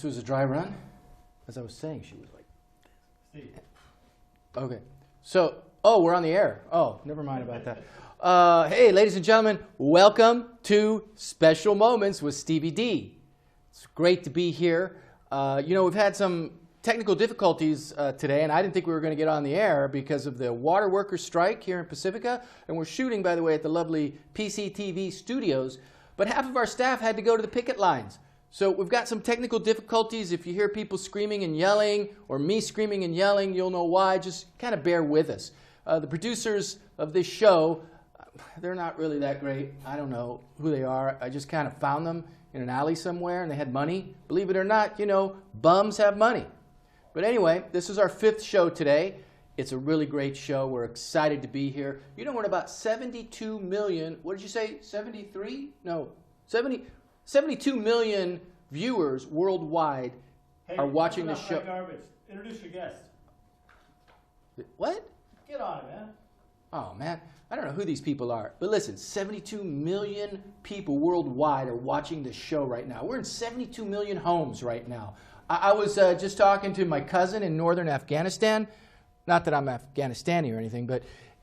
was a dry run. As I was saying, she was like, Steve. okay. So, oh, we're on the air. Oh, never mind about that. Hey, ladies and gentlemen, welcome to Special Moments with Stevie D. It's great to be here. You know, we've had some technical difficulties today, and I didn't think we were going to get on the air because of the water workers strike here in Pacifica. And we're shooting, by the way, at the lovely PCTV studios. But half of our staff had to go to the picket lines. So we've got some technical difficulties. If you hear people screaming and yelling, or me screaming and yelling, you'll know why. Just kind of bear with us. The producers of this show, they're not really that great. I don't know who they are. I just kind of found them in an alley somewhere, and they had money. Believe it or not, you know, bums have money. But anyway, this is our 5th show today. It's a really great show. We're excited to be here. You know, we're at about 72 million, what did you say, 73? No, 72 million viewers worldwide are watching this show. Garbage. Introduce your guest. What? Get on it, man. Oh, man. I don't know who these people are. But listen, 72 million people worldwide are watching this show right now. We're in 72 million homes right now. I was just talking to my cousin in northern Afghanistan. Not that I'm Afghanistani or anything, but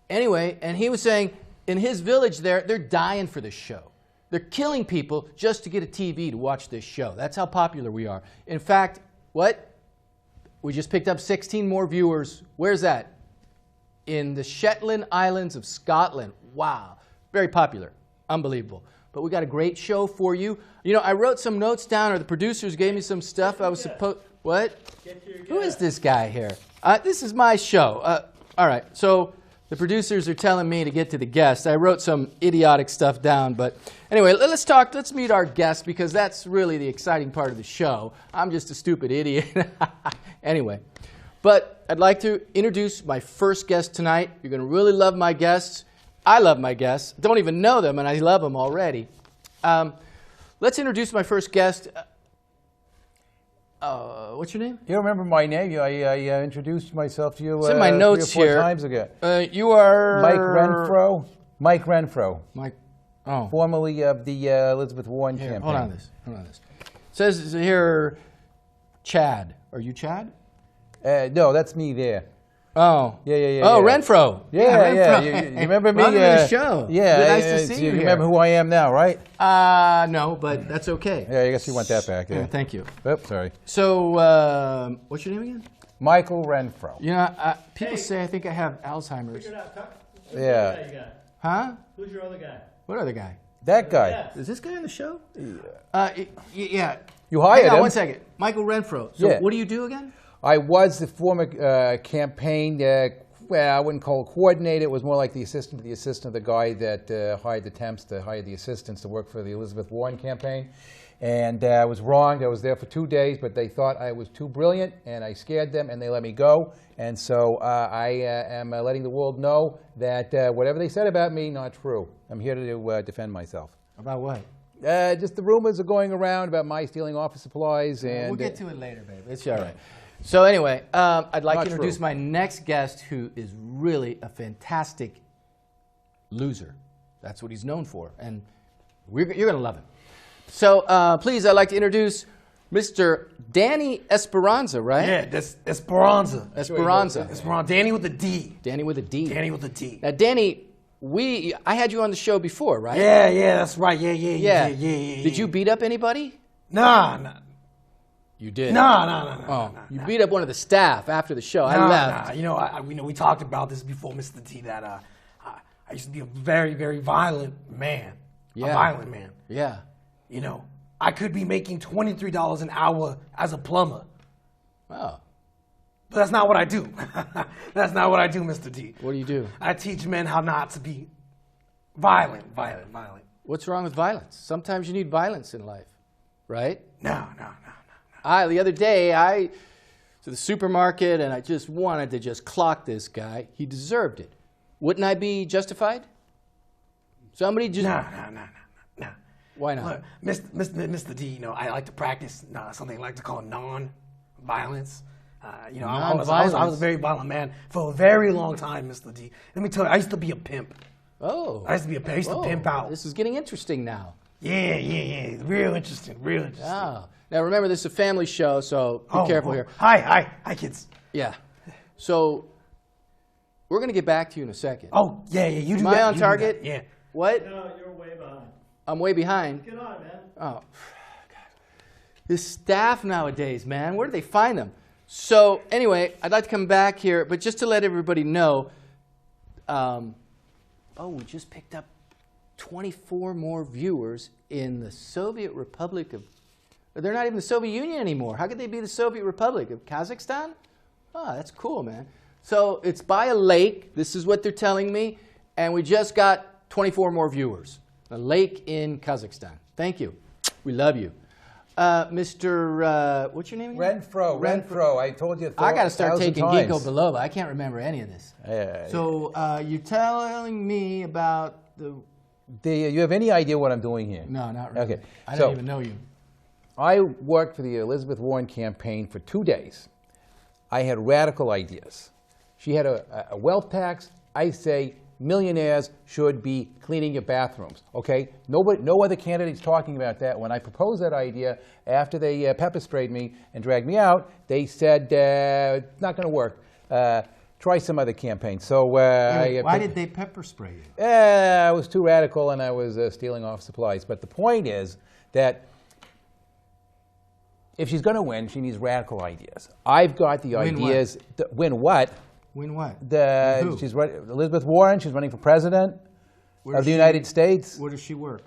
anyway, and he was saying in his village there, they're dying for this show. They're killing people just to get a TV to watch this show. That's how popular we are. In fact, what? We just picked up 16 more viewers. Where's that? In the Shetland Islands of Scotland. Wow. Very popular. Unbelievable. But we got a great show for you. You know, I wrote some notes down, or the producers gave me some stuff. I was supposed... What? Who is this guy here? This is my show. All right. So the producers are telling me to get to the guests. I wrote some idiotic stuff down, but anyway, let's talk. Let's meet our guest, because that's really the exciting part of the show. I'm just a stupid idiot. Anyway, but I'd like to introduce my first guest tonight. You're going to really love my guests. I love my guests. Don't even know them, and I love them already. Let's introduce my first guest. What's your name? You remember my name? I introduced myself to you it's in my notes 3 or 4 here. Times ago. You are... Mike Renfro. Mike Renfro. Mike. Oh. Formerly of the Elizabeth Warren campaign. Hold on this. Hold on this. It says here, Chad. Are you Chad? No, that's me there. Oh. Yeah. Oh, Renfro. Yeah. Renfro. You remember me? Welcome to the show. Yeah. Nice to see you. You remember who I am now, right? No, but that's okay. Yeah, I guess you want that back. Yeah. Thank you. Oops, sorry. So, what's your name again? Michael Renfro. You know, people say I think I have Alzheimer's. Figure it out. Who's Yeah. the other guy you got? Huh? Who's your other guy? What other guy? That guy. Yeah. Is this guy on the show? Yeah. You hired Hang on him. 1 second. Michael Renfro. So Yeah. what do you do again? I was the former campaign, well, I wouldn't call it coordinator. It was more like the assistant of the guy that hired the temps to hire the assistants to work for the Elizabeth Warren campaign. And I was wrong. I was there for 2 days, but they thought I was too brilliant, and I scared them, and they let me go. And so I am letting the world know that whatever they said about me, not true. I'm here to defend myself. About what? Just the rumors are going around about my stealing office supplies. And we'll get to it later, babe. It's all right. So anyway, I'd like Not to introduce true. my next guest, who is really a fantastic loser. That's what he's known for, and you're going to love him. So please, I'd like to introduce Mr. Danny Esperanza, right? Yeah, that's Esperanza. Esperanza. Esperanza. Danny with a D. Danny with a D. Danny with a D. Now, Danny, I had you on the show before, right? Yeah, that's right. Yeah. Did you beat up anybody? Nah. You did. No. You beat up one of the staff after the show. I left. Nah. You know, we talked about this before, Mr. D, that I used to be a very, very violent man. Yeah. A violent man. Yeah. You know, I could be making $23 an hour as a plumber. Oh. But that's not what I do. That's not what I do, Mr. D. What do you do? I teach men how not to be violent. What's wrong with violence? Sometimes you need violence in life, right? No. The other day, I to the supermarket, and I just wanted to just clock this guy. He deserved it. Wouldn't I be justified? Somebody just... No. Why not? Look, Mr. D, you know, I like to practice something I like to call non-violence. You know, I was a very violent man for a very long time, Mr. D. Let me tell you, I used to be a pimp. Oh. I used to be a pimp. I used to pimp out. This is getting interesting now. Yeah. Real interesting. Oh. Now remember, this is a family show, so be careful here. Hi, kids. Yeah. So we're going to get back to you in a second. Oh, yeah. You do Am I that. on you do target? that, Yeah. What? No, you're way behind. I'm way behind. Get on, man. Oh, God. This staff nowadays, man, where do they find them? So anyway, I'd like to come back here, but just to let everybody know, we just picked up 24 more viewers in the Soviet Republic of, they're not even the Soviet Union anymore. How could they be the Soviet Republic of Kazakhstan? Oh, that's cool, man. So it's by a lake, this is what they're telling me, and we just got 24 more viewers. A lake in Kazakhstan. Thank you. We love you. Mr. What's your name again? Renfro. I told you. I got to start 1,000 taking times. ginkgo biloba. I can't remember any of this. So you're telling me about the... Do you have any idea what I'm doing here? No, not really. Okay. I don't even know you. I worked for the Elizabeth Warren campaign for 2 days. I had radical ideas. She had a wealth tax. I say millionaires should be cleaning your bathrooms. Okay? No other candidates talking about that. When I proposed that idea, after they pepper sprayed me and dragged me out, they said it's not going to work. Try some other campaign. So why did they pepper spray you? I was too radical and I was stealing off supplies. But the point is that if she's going to win, she needs radical ideas. I've got the ideas. Win what? Win what? Who? Elizabeth Warren. She's running for president of the United States. Where does she work?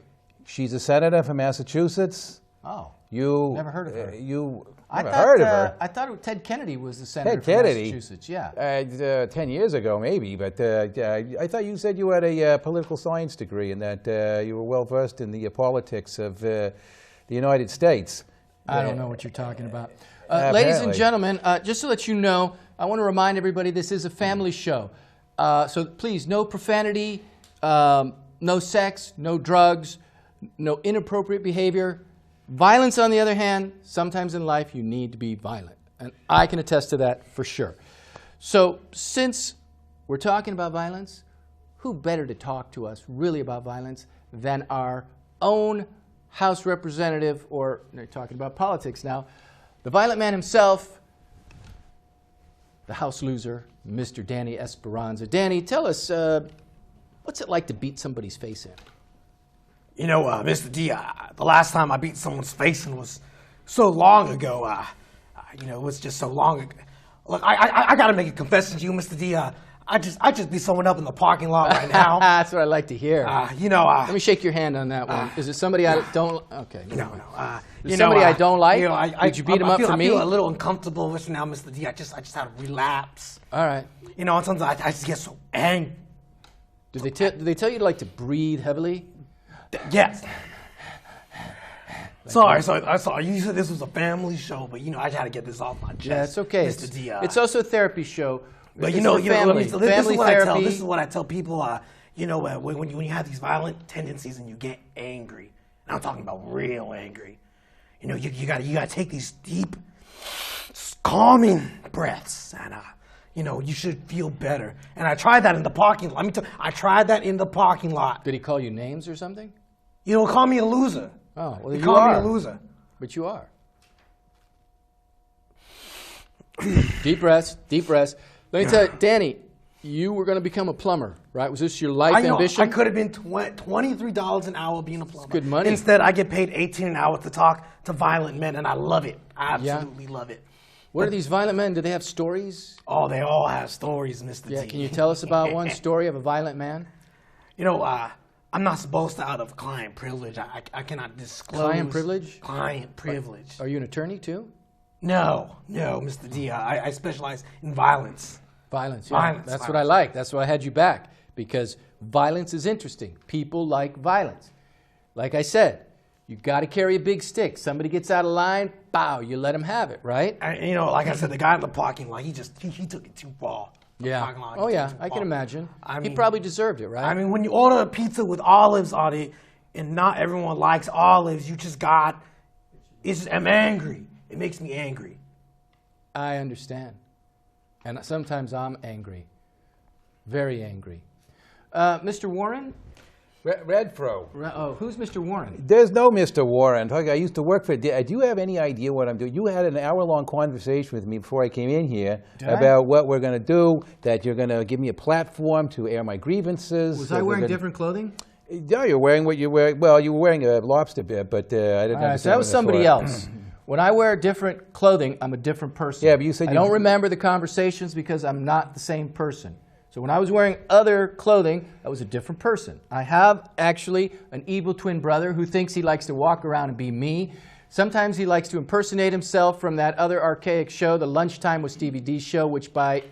She's a senator from Massachusetts. Oh. You never heard of her. Never heard of her. I thought Ted Kennedy was the senator from Massachusetts. Yeah. 10 years ago, maybe. But I thought you said you had a political science degree and that you were well versed in the politics of the United States. I don't know what you're talking about. Ladies and gentlemen, just to let you know, I want to remind everybody this is a family show. So please, no profanity, no sex, no drugs, no inappropriate behavior. Violence, on the other hand, sometimes in life you need to be violent. And I can attest to that for sure. So since we're talking about violence, who better to talk to us really about violence than our own House representative, or they're talking about politics now, the violent man himself, the House loser, Mr. Danny Esperanza. Danny, tell us, what's it like to beat somebody's face in? You know, Mr. D, the last time I beat someone's face in was so long ago. It was just so long ago. Look, I got to make a confession to you, Mr. D. I just beat someone up in the parking lot right now. That's what I like to hear. Let me shake your hand on that one. Is it somebody I don't? Okay. No. Somebody I don't like? Did you beat him up for me? I feel a little uncomfortable with now, Mr. D. I just had a relapse. All right. Sometimes I just get so angry. Did they tell you to breathe heavily? Yes. Sorry. You said this was a family show, but I had to get this off my chest. Yeah, it's okay. Mr. D. It's also a therapy show. But family this is what therapy. This is what I tell people. When you have these violent tendencies and you get angry, and I'm talking about real angry. You gotta take these deep, calming breaths, and you should feel better. And I tried that in the parking lot. I tried that in the parking lot. Did he call you names or something? Call me a loser. Oh, well, he you called are. me a loser. But you are. Deep breaths. Let me tell you, Danny, you were going to become a plumber, right? Was this your life ambition? I could have been $23 an hour being a plumber. It's good money. Instead, I get paid $18 an hour to talk to violent men, and I love it. I absolutely love it. What are these violent men? Do they have stories? Oh, they all have stories, Mr. Yeah, D. can you tell us about one story of a violent man? I'm not supposed to out of client privilege. I cannot disclose. Client privilege? Client privilege. Are you an attorney too? No, Mr. D. I specialize in violence. Violence, yeah. That's what I like. That's why I had you back, because violence is interesting. People like violence. Like I said, you got to carry a big stick. Somebody gets out of line, bow, you let him have it, right? Like I said, the guy in the parking lot, he took it too far. Yeah. Oh yeah, I can imagine. He probably deserved it, right? When you order a pizza with olives on it, and not everyone likes olives, I'm angry. It makes me angry. I understand. And sometimes I'm angry. Very angry. Mr. Warren, Renfro. Oh, who's Mr. Warren? There's no Mr. Warren. I used to work for. Do you have any idea what I'm doing? You had an hour-long conversation with me before I came in here about what we're going to do. That you're going to give me a platform to air my grievances. Was I wearing different clothing? No, you're wearing what you wear. Well, you were wearing a lobster bib, but I didn't understand. So that was somebody else. When I wear different clothing, I'm a different person. Yeah, but you said I don't remember the conversations because I'm not the same person. So when I was wearing other clothing, I was a different person. I have actually an evil twin brother who thinks he likes to walk around and be me. Sometimes he likes to impersonate himself from that other archaic show, the Lunchtime with Stevie D show, which by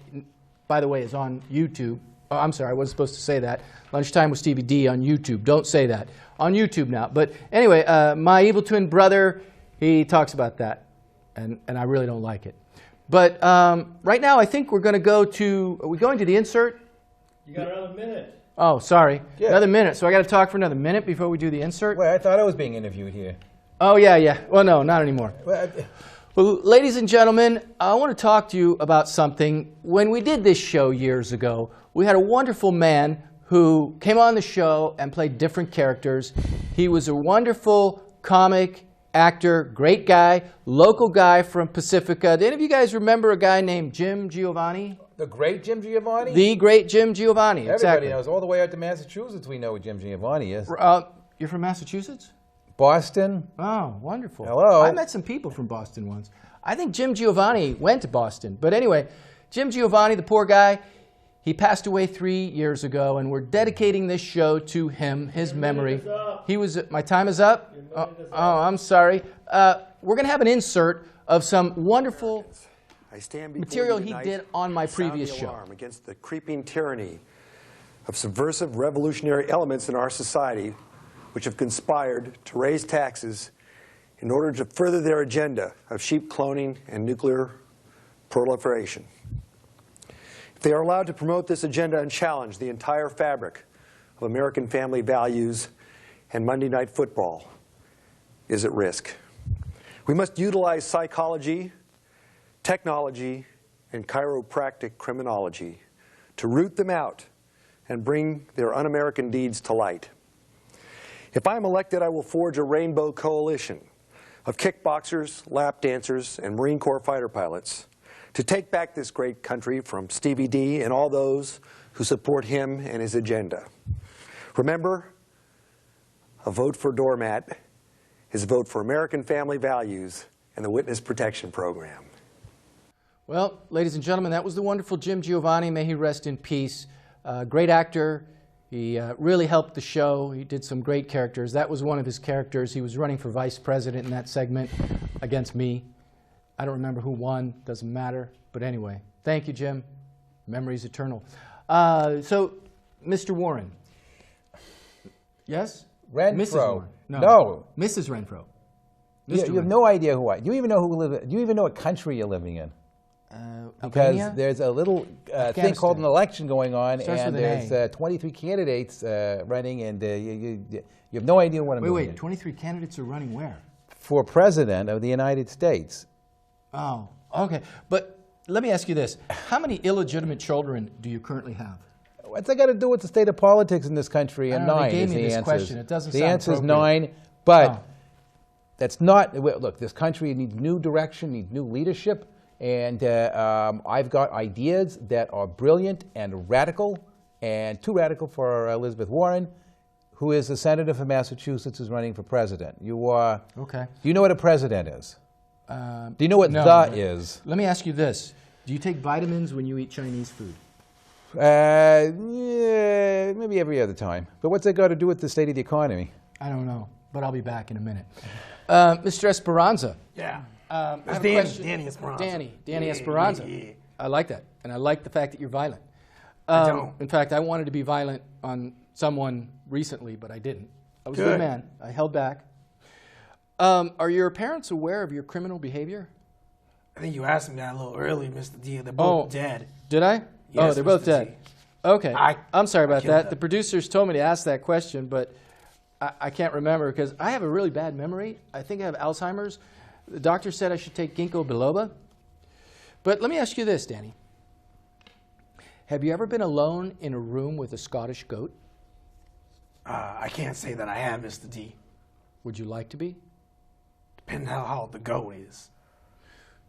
the way is on YouTube. Oh, I'm sorry, I wasn't supposed to say that. Lunchtime with Stevie D on YouTube. Don't say that. On YouTube now. But anyway, my evil twin brother, he talks about that, and I really don't like it. But right now, I think we're going to go to, are we going to the insert? You got another minute. Oh, sorry. Yeah. Another minute. So I got to talk for another minute before we do the insert? Wait, I thought I was being interviewed here. Oh, yeah. Well, no, not anymore. Well, ladies and gentlemen, I want to talk to you about something. When we did this show years ago, we had a wonderful man who came on the show and played different characters. He was a wonderful comic actor, great guy, local guy from Pacifica. Do any of you guys remember a guy named Jim Giovanni? The great Jim Giovanni? The great Jim Giovanni, Everybody exactly. knows. All the way out to Massachusetts, we know who Jim Giovanni is. You're from Massachusetts? Boston? Oh, wonderful. Hello. I met some people from Boston once. I think Jim Giovanni went to Boston. But anyway, Jim Giovanni, the poor guy, he passed away 3 years ago, and we're dedicating this show to him, his memory. He was. My time is up? I'm sorry. We're going to have an insert of some wonderful material he did on my previous show. Against the creeping tyranny of subversive revolutionary elements in our society which have conspired to raise taxes in order to further their agenda of sheep cloning and nuclear proliferation. If they are allowed to promote this agenda and challenge the entire fabric of American family values, and Monday Night Football is at risk. We must utilize psychology, technology, and chiropractic criminology to root them out and bring their un-American deeds to light. If I am elected, I will forge a rainbow coalition of kickboxers, lap dancers, and Marine Corps fighter pilots to take back this great country from Stevie D and all those who support him and his agenda. Remember, a vote for doormat is a vote for American family values and the Witness Protection Program. Well, ladies and gentlemen, that was the wonderful Jim Giovanni. May he rest in peace. Great actor. He really helped the show. He did some great characters. That was one of his characters. He was running for vice president in that segment against me. I don't remember who won. Doesn't matter. But anyway, thank you, Jim. Memory's eternal. So, Mr. Warren. Yes? Renfro. Mrs. Warren. No. Mrs. Renfro. You have no idea who I. Do you even know who live? Do you even know what country you're living in? Because Albania? there's a little thing called an election going on, Starts and with an there's 23 candidates running, and you have no idea what I'm doing. Wait, 23 candidates are running where? For president of the United States. Oh, okay. But let me ask you this. How many illegitimate children do you currently have? What's that got to do with the state of politics in this country? And 9 they gave is me the this answer. question. It doesn't the sound answer is appropriate. 9, but Oh. that's not. Look, this country needs new direction, needs new leadership, and I've got ideas that are brilliant and radical, and too radical for Elizabeth Warren, who is the senator from Massachusetts, who's running for president. Okay. Do you know what a president is? Do you know what no, the but is? Let me ask you this. Do you take vitamins when you eat Chinese food? Yeah, maybe every other time. But what's that got to do with the state of the economy? I don't know, but I'll be back in a minute. Mr. Esperanza. Yeah. I It's have a question. Danny Esperanza. Danny Yeah, Esperanza. yeah. I like that, and I like the fact that you're violent. I don't. In fact, I wanted to be violent on someone recently, but I didn't. I was a good Good. man. I held back. Are your parents aware of your criminal behavior? I think you asked me that a little early, Mr. D. They're both dead. Did I? Yes, they're both Mr. dead. T. Okay. I'm sorry about killed that. them. The producers told me to ask that question, but I can't remember because I have a really bad memory. I think I have Alzheimer's. The doctor said I should take ginkgo biloba. But let me ask you this, Danny. Have you ever been alone in a room with a Scottish goat? I can't say that I have, Mr. D. Would you like to be? Depending how the goat is.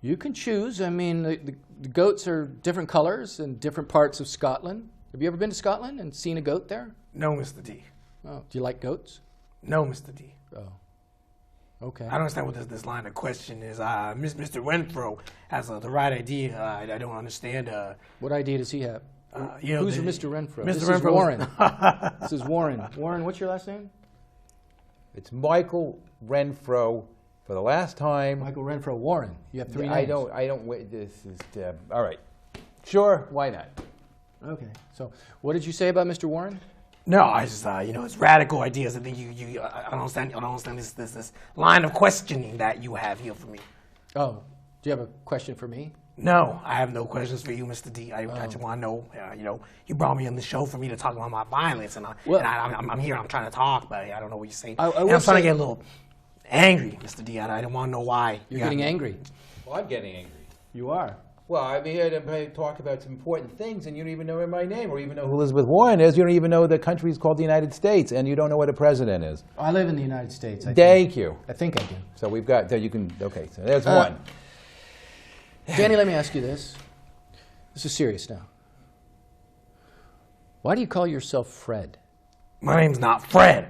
You can choose. I mean, the goats are different colors in different parts of Scotland. Have you ever been to Scotland and seen a goat there? No, Mr. D. Oh, do you like goats? No, Mr. D. Oh, okay. I don't understand what this line of question is. Mr. Renfro has the right idea. I don't understand. What idea does he have? Who's Mr. Renfro? Mr. This Renfro is Warren. This is Warren. Warren, what's your last name? It's Michael Renfro for the last time. Michael Renfro. Warren. You have three names. I don't, wait, this is, all right. Sure, why not? Okay. So what did you say about Mr. Warren? No, I just it's radical ideas. I think I don't understand this line of questioning that you have here for me. Oh, do you have a question for me? No, I have no questions for you, Mr. D. I just want to know, you brought me on the show for me to talk about my violence, and I'm here, I'm trying to talk, but I don't know what you're saying. I'm trying to get a little angry, Mr. D. I don't want to know why. You're getting angry. Well, I'm getting angry. You are. Well, I'm here to talk about some important things, and you don't even know my name or even know who Elizabeth Warren is. You don't even know the country is called the United States, and you don't know what a president is. I live in the United States. Thank you. I think I do. So we've got, so you can, okay, so there's one. Danny, let me ask you this. This is serious now. Why do you call yourself Fred? My name's not Fred.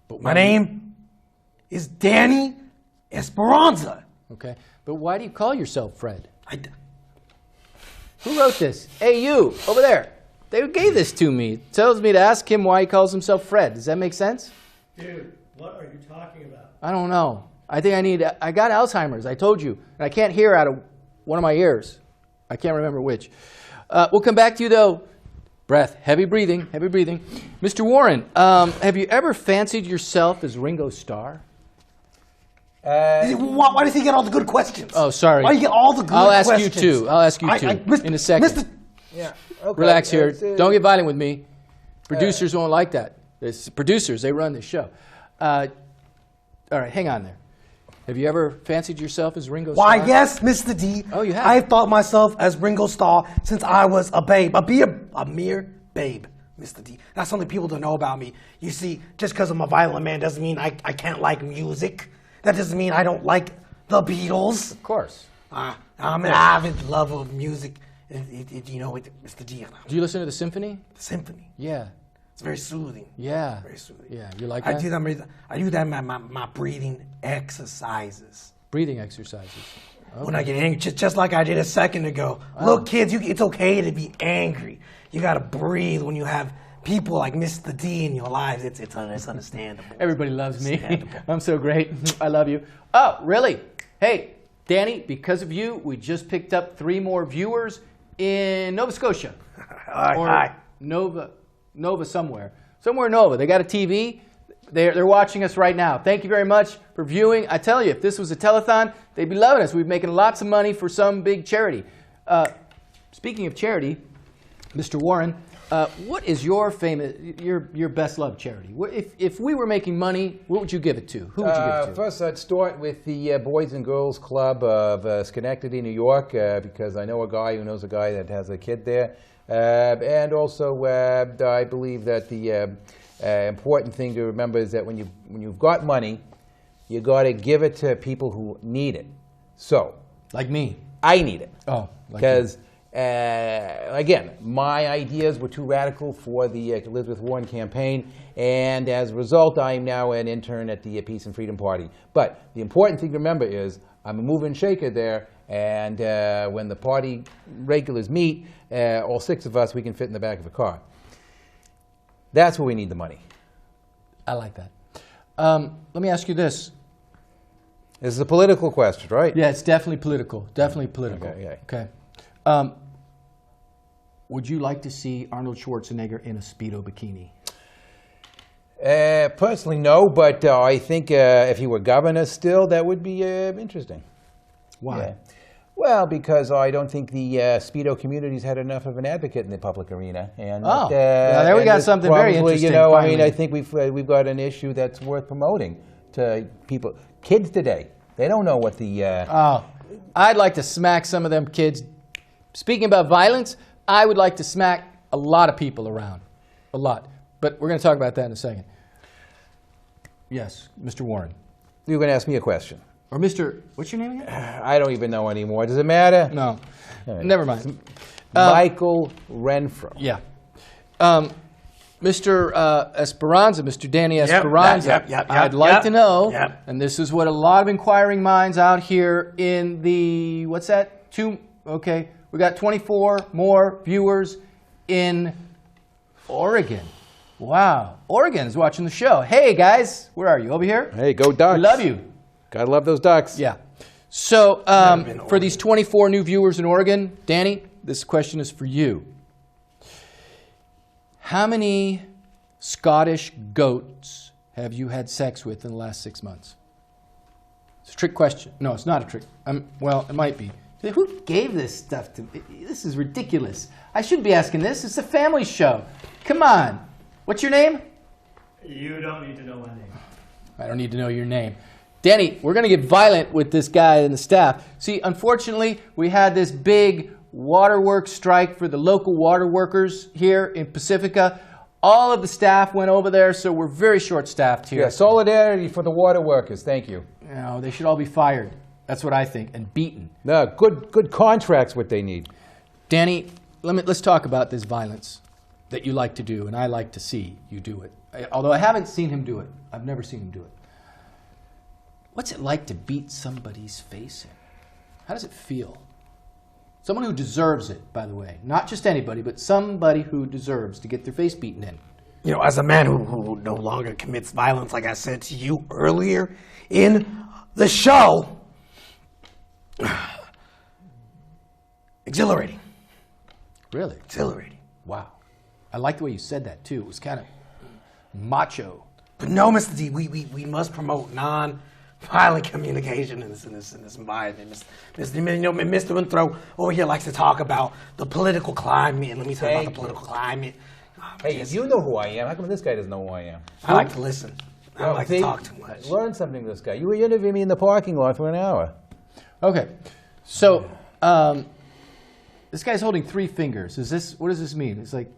But my name is Danny Esperanza. Okay, but why do you call yourself Fred? Who wrote this? Hey, you, over there. They gave this to me. It tells me to ask him why he calls himself Fred. Does that make sense? Dude, what are you talking about? I don't know. I think I got Alzheimer's, I told you. And I can't hear out of one of my ears. I can't remember which. We'll come back to you, though. Breath, heavy breathing, heavy breathing. Mr. Warren, have you ever fancied yourself as Ringo Starr? Why does he get all the good questions? Oh, sorry. Why do you get all the good questions? I'll ask you too in a second. Yeah. Okay. Relax here. Don't get violent with me. Producers won't like that. It's producers, they run this show. All right, hang on there. Have you ever fancied yourself as Ringo Starr? Why, yes, Mr. D. Oh, you have? I've thought myself as Ringo Starr since I was a babe. A mere babe, Mr. D. That's something people don't know about me. You see, just because I'm a violent man doesn't mean I can't like music. That doesn't mean I don't like the Beatles. Of course. I'm an avid lover of music. Mr. D. Do you listen to the symphony? The symphony. Yeah. It's very soothing. Yeah. Very soothing. Yeah. You like that? I do that in my breathing exercises. Breathing exercises. Okay. When I get angry, just like I did a second ago. Oh. Look, kids, it's okay to be angry. You got to breathe when you have people like Mr. D in your lives. It's understandable. Everybody loves me. I'm so great. I love you. Oh, really? Hey, Danny, because of you, we just picked up 3 more viewers in Nova Scotia. Hi. Nova somewhere. Somewhere Nova. They got a TV. They're watching us right now. Thank you very much for viewing. I tell you, if this was a telethon, they'd be loving us. We'd be making lots of money for some big charity. Speaking of charity, Mr. Warren, what is your best loved charity? If we were making money, what would you give it to? Who would you give it to? First, I'd start with the Boys and Girls Club of Schenectady, New York, because I know a guy who knows a guy that has a kid there. And also, I believe that the important thing to remember is that when you've got money, you got to give it to people who need it. So, like me, I need it. Oh, because again, my ideas were too radical for the Elizabeth Warren campaign, and as a result, I am now an intern at the Peace and Freedom Party. But the important thing to remember is I'm a mover and shaker there, and when the party regulars meet, all 6 of us, we can fit in the back of a car. That's where we need the money. I like that. Let me ask you this. This is a political question, right? Yeah, it's definitely political. Definitely political. Okay. Would you like to see Arnold Schwarzenegger in a Speedo bikini? Personally, no, but I think if he were governor still, that would be interesting. Why? Yeah. Well, because I don't think the Speedo community's had enough of an advocate in the public arena. And now there we got something very interesting. I mean, I think we've got an issue that's worth promoting to people. Kids today, they don't know what the... I'd like to smack some of them kids. Speaking about violence, I would like to smack a lot of people around. A lot. But we're going to talk about that in a second. Yes, Mr. Warren. You're going to ask me a question. Or Mr. What's your name again? I don't even know anymore. Does it matter? No. Right. Never mind. Michael Renfro. Yeah. Mr. Esperanza, Mr. Danny Esperanza, I'd like to know, and this is what a lot of inquiring minds out here in the, what's that? Okay, we got 24 more viewers in Oregon. Wow. Oregon's watching the show. Hey, guys, where are you? Over here? Hey, go Ducks. We love you. Gotta love those Ducks. Yeah. So, for these 24 new viewers in Oregon, Danny, this question is for you. How many Scottish goats have you had sex with in the last 6 months? It's a trick question. No, it's not a trick. Well, it might be. Who gave this stuff to me? This is ridiculous. I shouldn't be asking this. It's a family show. Come on. What's your name? You don't need to know my name. I don't need to know your name. Danny, we're going to get violent with this guy and the staff. See, unfortunately, we had this big waterworks strike for the local water workers here in Pacifica. All of the staff went over there, so we're very short-staffed here. Yeah, solidarity for the water workers. Thank you. No, they should all be fired. That's what I think, and beaten. No, good contracts, what they need. Danny, let's talk about this violence that you like to do, and I like to see you do it. Although I haven't seen him do it. I've never seen him do it. What's it like to beat somebody's face in? How does it feel? Someone who deserves it, by the way. Not just anybody, but somebody who deserves to get their face beaten in. You know, as a man who no longer commits violence, like I said to you earlier in the show, exhilarating. Really? Exhilarating. Wow. I like the way you said that, too. It was kind of macho. But no, Mr. D, we must promote non-violent communication in this environment. Mr. Renfro over here likes to talk about the political climate. Let me talk about the political climate. Hey, you know who I am. How come this guy doesn't know who I am? I like to listen. I don't like to talk too much. Learn something from this guy. You were interviewing me in the parking lot for an hour. Okay. So, this guy's holding 3 fingers. What does this mean? It's like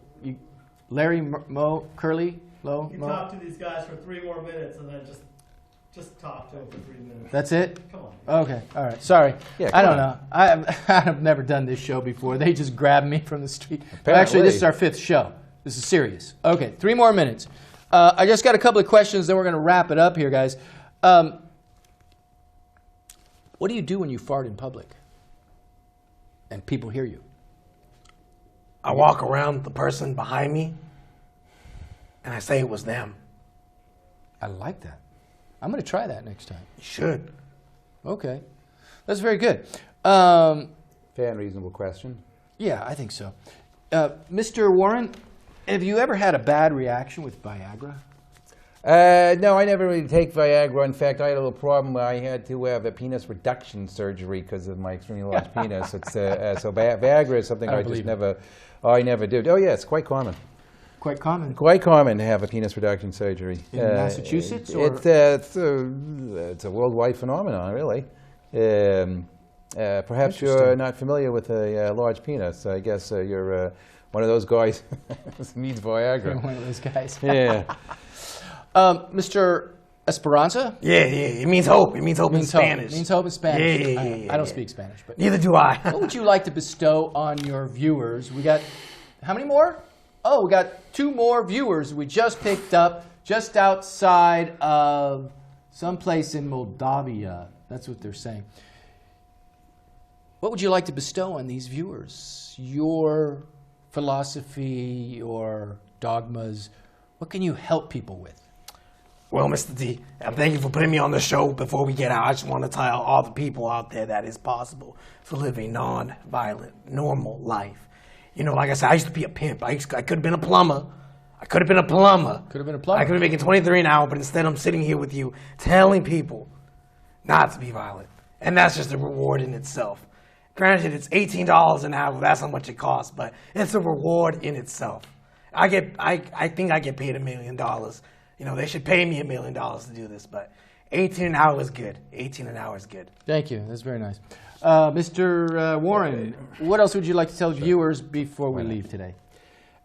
Larry, Mo, Curly, Lo, You Mo. talk to these guys for 3 more minutes and then just talk to them for 3 minutes. That's it? Come on. Okay. All right. Sorry. Yeah, I don't come know. I've never done this show before. They just grabbed me from the street. Apparently. Actually, this is our 5th show. This is serious. Okay. 3 more minutes. I just got a couple of questions, then we're going to wrap it up here, guys. What do you do when you fart in public and people hear you? I walk around the person behind me, and I say it was them. I like that. I'm going to try that next time. You should. Okay. That's very good. Fair and reasonable question. Yeah, I think so. Mr. Warren, have you ever had a bad reaction with Viagra? No, I never really take Viagra. In fact, I had a little problem. I had to have a penis reduction surgery because of my extremely large penis. It's, so Viagra is something I just never do. Oh, yeah, it's quite common. Quite common. Quite common to have a penis reduction surgery. In Massachusetts? Or? It's a worldwide phenomenon, really. Perhaps you're not familiar with a large penis. I guess you're one of those guys who needs Viagra. You're one of those guys. Yeah. Mr. Esperanza? Yeah. It means hope. It means hope in Spanish. It means hope in Spanish. Yeah. I don't speak Spanish. But Neither do I. what would you like to bestow on your viewers? We got, how many more? Oh, we got 2 more viewers we just picked up just outside of someplace in Moldavia. That's what they're saying. What would you like to bestow on these viewers? Your philosophy, your dogmas. What can you help people with? Well, Mr. D, thank you for putting me on the show. Before we get out, I just want to tell all the people out there that it's possible to live a non-violent, normal life. You know, like I said, I used to be a pimp. I could have been a plumber. I could have been a plumber. Could have been a plumber. I could be making $23 an hour, but instead I'm sitting here with you telling people not to be violent. And that's just a reward in itself. Granted, it's $18 an hour. That's how much it costs, but it's a reward in itself. I think I get paid $1 million. You know, they should pay me $1 million to do this, but 18 an hour is good. 18 an hour is good. Thank you. That's very nice. Mr. Warren, what else would you like to tell viewers before we leave today?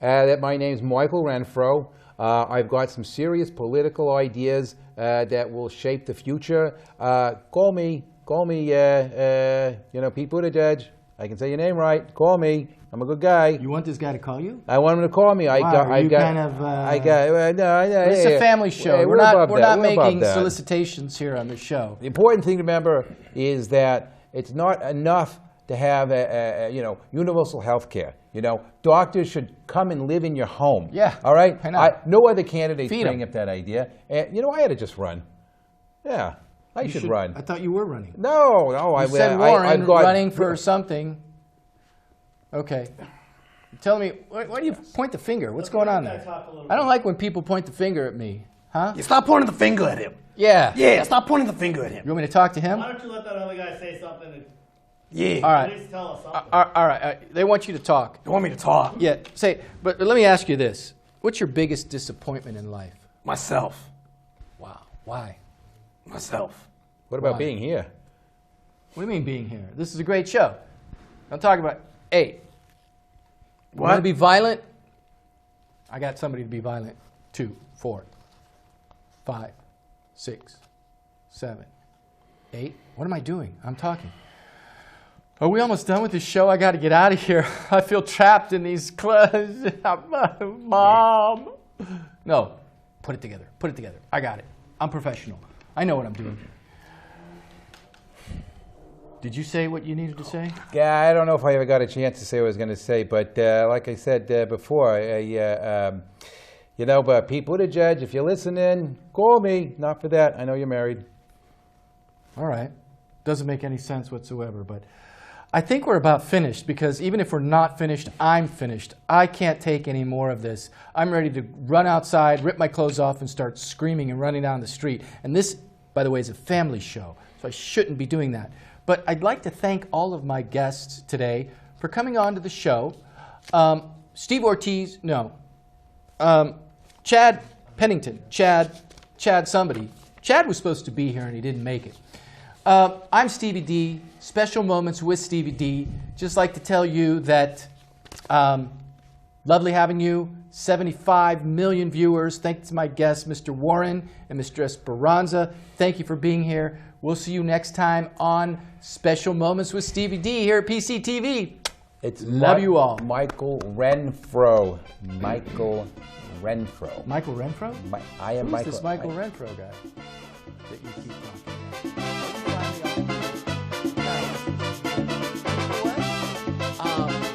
That my name's Michael Renfro. I've got some serious political ideas that will shape the future. Call me, Pete Buttigieg. I can say your name right. Call me. I'm a good guy. You want this guy to call you? I want him to call me. It's a family show. We're not making solicitations here on the show. The important thing to remember is that it's not enough to have universal health care. Doctors should come and live in your home. Yeah. All right? Why not? No other candidates Feed bring 'em. up that idea. And, I had to just run. Yeah, I should run. I thought you were running. No. You said Warren running for something. Okay. Tell me, why do you point the finger? What's going on there? I don't like when people point the finger at me. Huh? You stop pointing the finger at him. Yeah. Yeah, stop pointing the finger at him. You want me to talk to him? Why don't you let that other guy say something and Yeah. All at right. least tell us something? All right. They want you to talk. You want me to talk? Yeah. But let me ask you this. What's your biggest disappointment in life? Myself. Wow. Why? Myself. What about Why? being here? What do you mean being here? This is a great show. I'm talking about, hey, What? want to be violent? I got somebody to be violent. 2, 4, 5, 6, 7, 8. What am I doing? I'm talking. Are we almost done with this show? I got to get out of here. I feel trapped in these clothes. Mom. No. Put it together. Put it together. I got it. I'm professional. I know what I'm doing. Did you say what you needed to say? Yeah, I don't know if I ever got a chance to say what I was going to say, but like I said before, but Pete Buttigieg, if you're listening, call me. Not for that. I know you're married. All right. Doesn't make any sense whatsoever, but I think we're about finished, because even if we're not finished, I'm finished. I can't take any more of this. I'm ready to run outside, rip my clothes off, and start screaming and running down the street. And this, by the way, is a family show, so I shouldn't be doing that. But I'd like to thank all of my guests today for coming on to the show. Steve Ortiz, no. Chad Pennington, Chad somebody. Chad was supposed to be here and he didn't make it. I'm Stevie D, Special Moments with Stevie D. Just like to tell you that lovely having you. 75 million viewers. Thanks to my guests, Mr. Warren and Mr. Esperanza. Thank you for being here. We'll see you next time on Special Moments with Stevie D here at PCTV. Love you all. Michael Renfro. Michael Renfro. Michael Renfro? I am Who's Michael. this Michael Renfro guy that you keep talking about?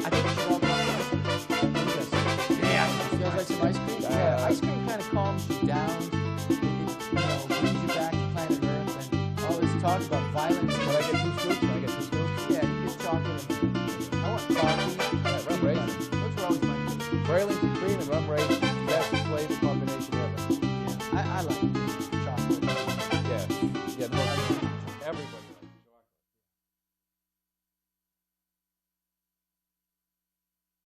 I think we should all talk ice cream. What do you guys think? Yeah. You guys like some ice cream? Yeah, ice cream kind of calms you down. It brings you back to planet Earth, and all this talk about violence. Can I get 2 scoops? Can I get 2 scoops? Yeah, you get chocolate. I want coffee. Yeah, rum raisin. Those were always my favorites. Burlington cream and rum raisin. Best flavor combination ever. Yeah, I like it.